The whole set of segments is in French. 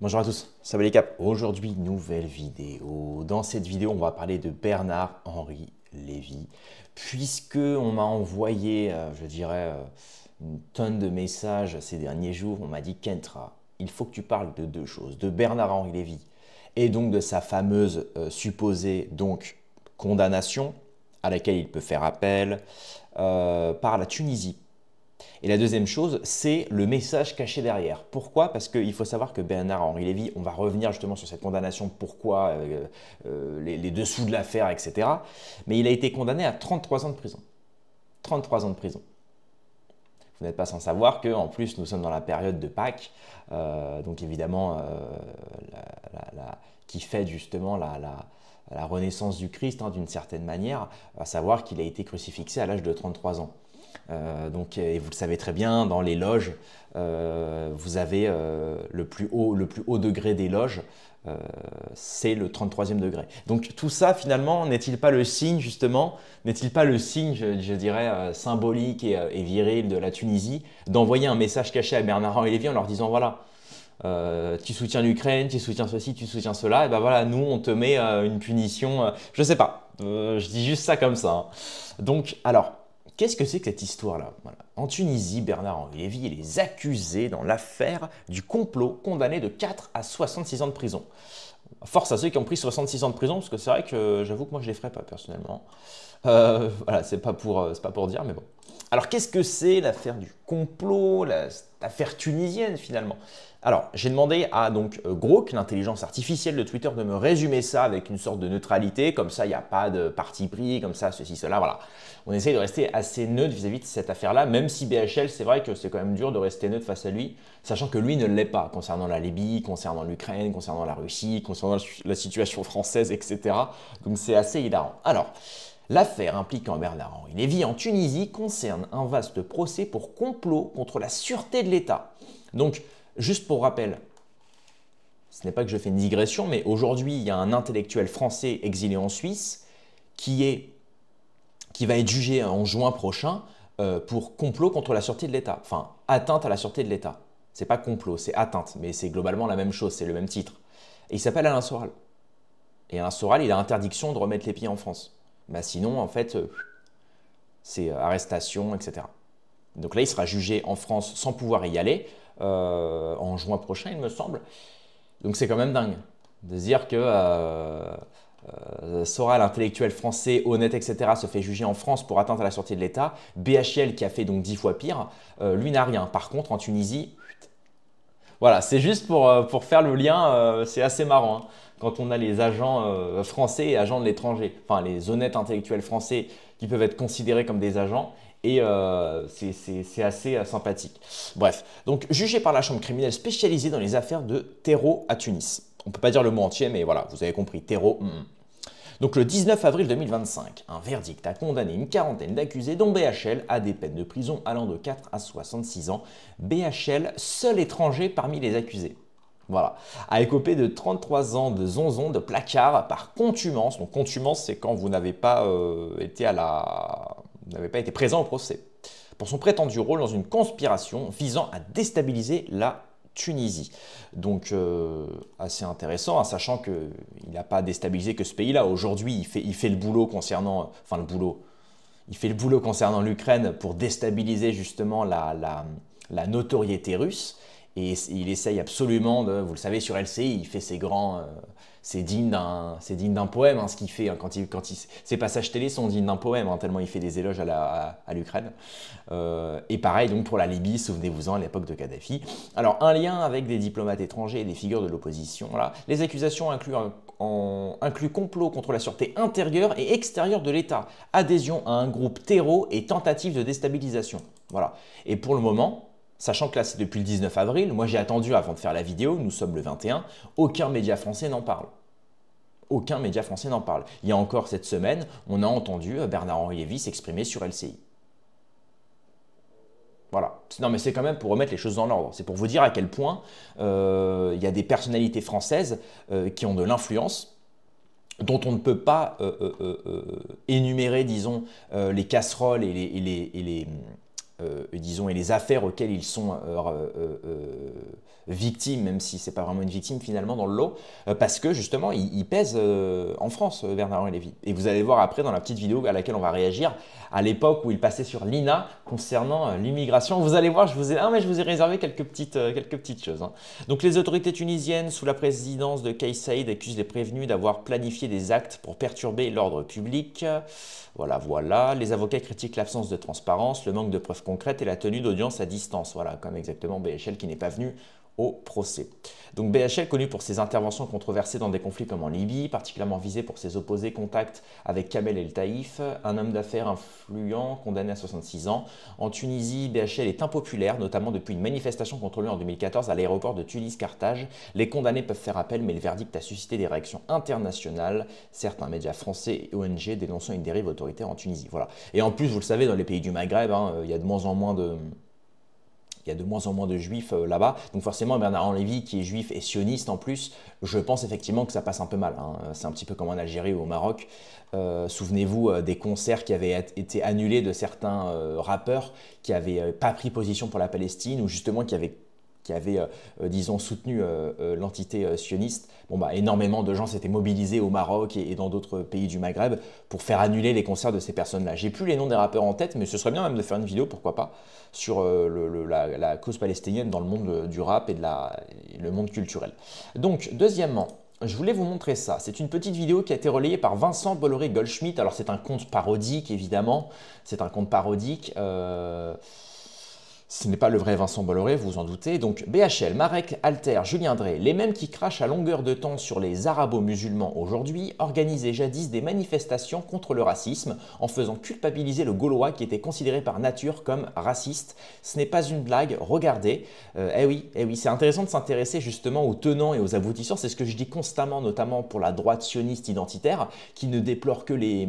Bonjour à tous, ça va les caps. Aujourd'hui, nouvelle vidéo. Dans cette vidéo, on va parler de Bernard-Henri Lévy, puisque on m'a envoyé, une tonne de messages ces derniers jours. On m'a dit, Kentra, il faut que tu parles de deux choses, de Bernard-Henri Lévy et donc de sa fameuse supposée condamnation à laquelle il peut faire appel par la Tunisie. Et la deuxième chose, c'est le message caché derrière. Pourquoi? Parce qu'il faut savoir que Bernard-Henri Lévy, on va revenir justement sur cette condamnation, pourquoi, les dessous de l'affaire, etc. Mais il a été condamné à 33 ans de prison. 33 ans de prison. Vous n'êtes pas sans savoir qu'en plus, nous sommes dans la période de Pâques, donc évidemment, qui fête justement la renaissance du Christ, hein, d'une certaine manière, à savoir qu'il a été crucifixé à l'âge de 33 ans. Et vous le savez très bien, dans les loges, vous avez le plus haut degré des loges, c'est le 33e degré. Donc tout ça, finalement, n'est-il pas le signe, justement, n'est-il pas le signe, je dirais, symbolique et viril de la Tunisie, d'envoyer un message caché à Bernard-Henri Lévy en leur disant, voilà, tu soutiens l'Ukraine, tu soutiens ceci, tu soutiens cela, et ben voilà, nous, on te met une punition, je sais pas, je dis juste ça comme ça, hein. Donc, alors, qu'est-ce que c'est que cette histoire-là? Voilà. En Tunisie, Bernard-Henri Lévy est accusé dans l'affaire du complot, condamné de 4 à 66 ans de prison. Force à ceux qui ont pris 66 ans de prison, parce que c'est vrai que j'avoue que moi je ne les ferais pas personnellement. Voilà, c'est pas pour dire, mais bon. Alors qu'est-ce que c'est l'affaire du complot, l'affaire tunisienne finalement? Alors, j'ai demandé à Grok, l'intelligence artificielle de Twitter, de me résumer ça avec une sorte de neutralité, comme ça il n'y a pas de parti pris, comme ça, ceci, cela, voilà. On essaye de rester assez neutre vis-à-vis de cette affaire-là, même si BHL, c'est vrai que c'est quand même dur de rester neutre face à lui, sachant que lui ne l'est pas concernant la Libye, concernant l'Ukraine, concernant la Russie, concernant la situation française, etc. Donc c'est assez hilarant. Alors, l'affaire impliquant Bernard-Henri Lévy en Tunisie concerne un vaste procès pour complot contre la sûreté de l'État. Donc, juste pour rappel, ce n'est pas que je fais une digression, mais aujourd'hui, il y a un intellectuel français exilé en Suisse qui va être jugé en juin prochain pour complot contre la sûreté de l'État. Enfin, atteinte à la sûreté de l'État. C'est pas complot, c'est atteinte, mais c'est globalement la même chose, c'est le même titre. Et il s'appelle Alain Soral. Et Alain Soral, il a interdiction de remettre les pieds en France. Bah sinon, en fait, c'est arrestation, etc. Donc là, il sera jugé en France sans pouvoir y aller, en juin prochain, il me semble. Donc c'est quand même dingue de se dire que Soral, intellectuel français, honnête, etc., se fait juger en France pour atteinte à la sûreté de l'État. BHL, qui a fait donc 10 fois pire, lui n'a rien. Par contre, en Tunisie, voilà, c'est juste pour faire le lien, c'est assez marrant, hein, quand on a les agents français et agents de l'étranger, enfin les honnêtes intellectuels français qui peuvent être considérés comme des agents, et c'est assez sympathique. Bref, donc jugé par la chambre criminelle spécialisée dans les affaires de terreau à Tunis. On ne peut pas dire le mot entier, mais voilà, vous avez compris, terreau. Donc le 19 avril 2025, un verdict a condamné une quarantaine d'accusés dont BHL à des peines de prison allant de 4 à 66 ans. BHL, seul étranger parmi les accusés. Voilà, a écopé de 33 ans de zonzon, de placard par contumace. Donc contumace, c'est quand vous n'avez pas été présent au procès. Pour son prétendu rôle dans une conspiration visant à déstabiliser la Tunisie. Donc assez intéressant, hein, sachant qu'il n'a pas déstabilisé que ce pays-là. Aujourd'hui, il fait le boulot concernant, il fait le boulot concernant l'Ukraine pour déstabiliser justement la notoriété russe. Et il essaye absolument de, vous le savez, sur LCI, il fait ses grands, c'est digne d'un poème, hein, ce qu'il fait, hein, ses passages télé sont dignes d'un poème, hein, tellement il fait des éloges à l'Ukraine. Et pareil donc pour la Libye, souvenez-vous-en, à l'époque de Kadhafi. Alors un lien avec des diplomates étrangers et des figures de l'opposition. Voilà. Les accusations incluent complot contre la sûreté intérieure et extérieure de l'État, adhésion à un groupe terreau et tentative de déstabilisation. Voilà. Et pour le moment, sachant que là, c'est depuis le 19 avril, moi j'ai attendu avant de faire la vidéo, nous sommes le 21, aucun média français n'en parle. Aucun média français n'en parle. Il y a encore cette semaine, on a entendu Bernard-Henri Lévy s'exprimer sur LCI. Voilà. Non, mais c'est quand même pour remettre les choses dans l'ordre. C'est pour vous dire à quel point il y a des personnalités françaises qui ont de l'influence, dont on ne peut pas énumérer, disons, les casseroles et disons, et les affaires auxquelles ils sont victimes, même si ce n'est pas vraiment une victime finalement dans le lot, parce que justement, il pèse en France, Bernard-Henri Lévy. Et vous allez voir après dans la petite vidéo à laquelle on va réagir, à l'époque où il passait sur l'INA concernant l'immigration. Vous allez voir, je vous ai réservé quelques petites choses. Hein. Donc les autorités tunisiennes, sous la présidence de Kais Saïed, accusent les prévenus d'avoir planifié des actes pour perturber l'ordre public. Voilà, voilà. Les avocats critiquent l'absence de transparence, le manque de preuves concrètes et la tenue d'audience à distance. Voilà, comme exactement BHL qui n'est pas venu au procès. Donc BHL, connu pour ses interventions controversées dans des conflits comme en Libye, particulièrement visé pour ses opposés contacts avec Kamel El Taïf, un homme d'affaires influent condamné à 66 ans. En Tunisie, BHL est impopulaire, notamment depuis une manifestation contre lui en 2014 à l'aéroport de Tunis-Carthage. Les condamnés peuvent faire appel, mais le verdict a suscité des réactions internationales, certains médias français et ONG dénonçant une dérive autoritaire en Tunisie. Voilà. Et en plus, vous le savez, dans les pays du Maghreb, hein, il y a de moins en moins de juifs là-bas. Donc forcément, Bernard-Henri Lévy, qui est juif et sioniste en plus, je pense effectivement que ça passe un peu mal. Hein. C'est un petit peu comme en Algérie ou au Maroc. Souvenez-vous des concerts qui avaient été annulés de certains rappeurs qui n'avaient pas pris position pour la Palestine ou justement qui avaient disons, soutenu l'entité sioniste. Bon, bah, énormément de gens s'étaient mobilisés au Maroc et dans d'autres pays du Maghreb pour faire annuler les concerts de ces personnes-là. J'ai plus les noms des rappeurs en tête, mais ce serait bien même de faire une vidéo, pourquoi pas, sur la cause palestinienne dans le monde du rap et le monde culturel. Donc, deuxièmement, je voulais vous montrer ça. C'est une petite vidéo qui a été relayée par Vincent Bolloré-Goldschmidt. Alors, c'est un compte parodique, évidemment. C'est un compte parodique. Ce n'est pas le vrai Vincent Bolloré, vous vous en doutez. Donc BHL, Marek Alter, Julien Drey, les mêmes qui crachent à longueur de temps sur les arabo-musulmans aujourd'hui, organisaient jadis des manifestations contre le racisme en faisant culpabiliser le Gaulois qui était considéré par nature comme raciste. Ce n'est pas une blague, regardez. Eh oui, c'est intéressant de s'intéresser justement aux tenants et aux aboutissants. C'est ce que je dis constamment, notamment pour la droite sioniste identitaire, qui ne déplore que les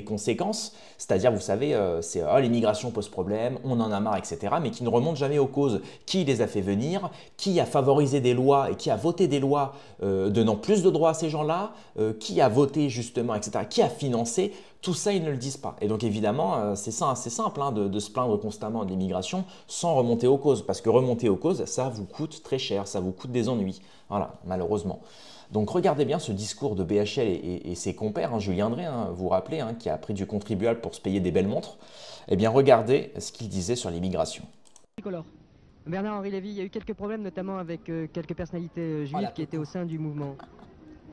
conséquences. C'est-à-dire, vous savez, c'est l'immigration pose problème, on en a marre, etc. Mais qui ne remonte jamais aux causes. Qui les a fait venir, qui a favorisé des lois et qui a voté des lois donnant plus de droits à ces gens-là, qui a voté justement, etc. Qui a financé. Tout ça, ils ne le disent pas. Et donc évidemment, c'est simple hein, de se plaindre constamment de l'immigration sans remonter aux causes. Parce que remonter aux causes, ça vous coûte très cher, ça vous coûte des ennuis. Voilà, malheureusement. Donc regardez bien ce discours de BHL et ses compères, hein, Julien Drey, hein, vous vous rappelez, hein, qui a pris du contribuable pour se payer des belles montres. Eh bien regardez ce qu'il disait sur l'immigration. Bernard-Henri Lévy, il y a eu quelques problèmes notamment avec quelques personnalités juives qui étaient au sein du mouvement.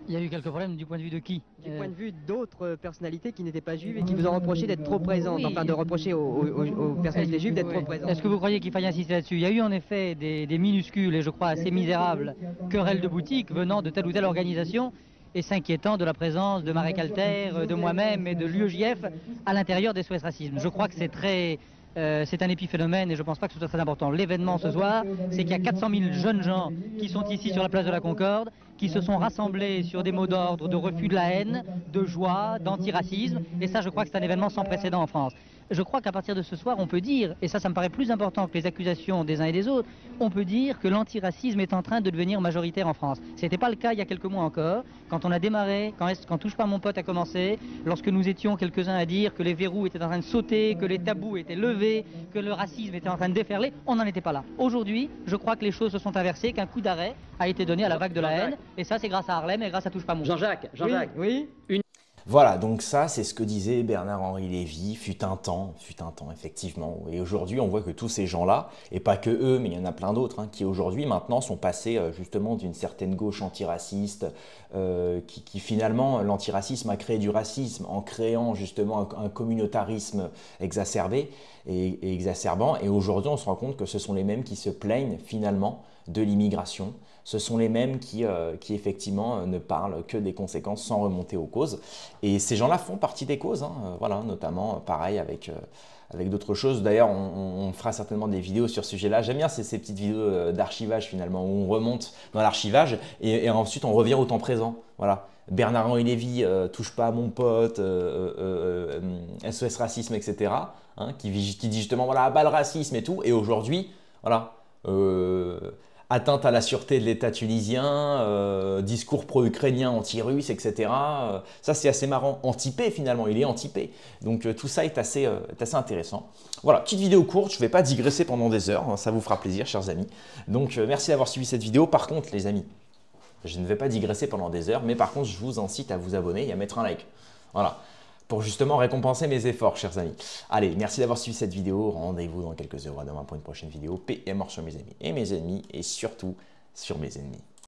Il y a eu quelques problèmes du point de vue de qui? Du point de vue d'autres personnalités qui n'étaient pas juives et qui vous ont reproché d'être trop présentes, enfin de reprocher aux personnalités juives d'être trop présentes. Est-ce que vous croyez qu'il faille insister là-dessus? Il y a eu en effet des minuscules et je crois assez misérables querelles de boutique venant de telle ou telle organisation et s'inquiétant de la présence de Marek Alter, de moi-même et de l'UEJF à l'intérieur des SOS Racisme. Je crois que c'est un épiphénomène et je ne pense pas que ce soit très important. L'événement ce soir, c'est qu'il y a 400 000 jeunes gens qui sont ici sur la place de la Concorde, qui se sont rassemblés sur des mots d'ordre de refus de la haine, de joie, d'antiracisme. Et ça, je crois que c'est un événement sans précédent en France. Je crois qu'à partir de ce soir, on peut dire, et ça me paraît plus important que les accusations des uns et des autres, on peut dire que l'antiracisme est en train de devenir majoritaire en France. Ce n'était pas le cas il y a quelques mois encore, quand on a démarré, quand Touche pas mon pote a commencé, lorsque nous étions quelques-uns à dire que les verrous étaient en train de sauter, que les tabous étaient levés, que le racisme était en train de déferler, on n'en était pas là. Aujourd'hui, je crois que les choses se sont inversées, qu'un coup d'arrêt a été donné à la vague de la haine, et ça c'est grâce à Harlem et grâce à Touche pas mon pote. Jean-Jacques, oui. Voilà, donc ça, c'est ce que disait Bernard-Henri Lévy, fut un temps, effectivement. Et aujourd'hui, on voit que tous ces gens-là, et pas que eux, mais il y en a plein d'autres, hein, qui aujourd'hui, maintenant, sont passés justement d'une certaine gauche antiraciste, qui finalement, l'antiracisme a créé du racisme en créant justement un communautarisme exacerbé et exacerbant. Et aujourd'hui, on se rend compte que ce sont les mêmes qui se plaignent finalement de l'immigration. Ce sont les mêmes qui effectivement ne parlent que des conséquences sans remonter aux causes. Et ces gens-là font partie des causes, hein, voilà, notamment pareil avec d'autres choses. D'ailleurs, on fera certainement des vidéos sur ce sujet-là. J'aime bien ces petites vidéos d'archivage finalement, où on remonte dans l'archivage et ensuite on revient au temps présent. Voilà. Bernard-Henri Lévy, touche pas à mon pote, SOS Racisme, etc. Hein, qui dit justement, voilà, bas le racisme et tout. Et aujourd'hui, voilà. atteinte à la sûreté de l'État tunisien, discours pro-ukrainien, anti-russe, etc. Ça, c'est assez marrant. Anti-paix, finalement, il est anti-paix. Donc, tout ça est assez intéressant. Voilà, petite vidéo courte, je ne vais pas digresser pendant des heures, hein, ça vous fera plaisir, chers amis. Donc, merci d'avoir suivi cette vidéo. Par contre, les amis, je ne vais pas digresser pendant des heures, mais par contre, je vous incite à vous abonner et à mettre un like. Voilà, pour justement récompenser mes efforts, chers amis. Allez, merci d'avoir suivi cette vidéo. Rendez-vous dans quelques heures à demain pour une prochaine vidéo. Paix et mort sur mes amis et surtout sur mes ennemis.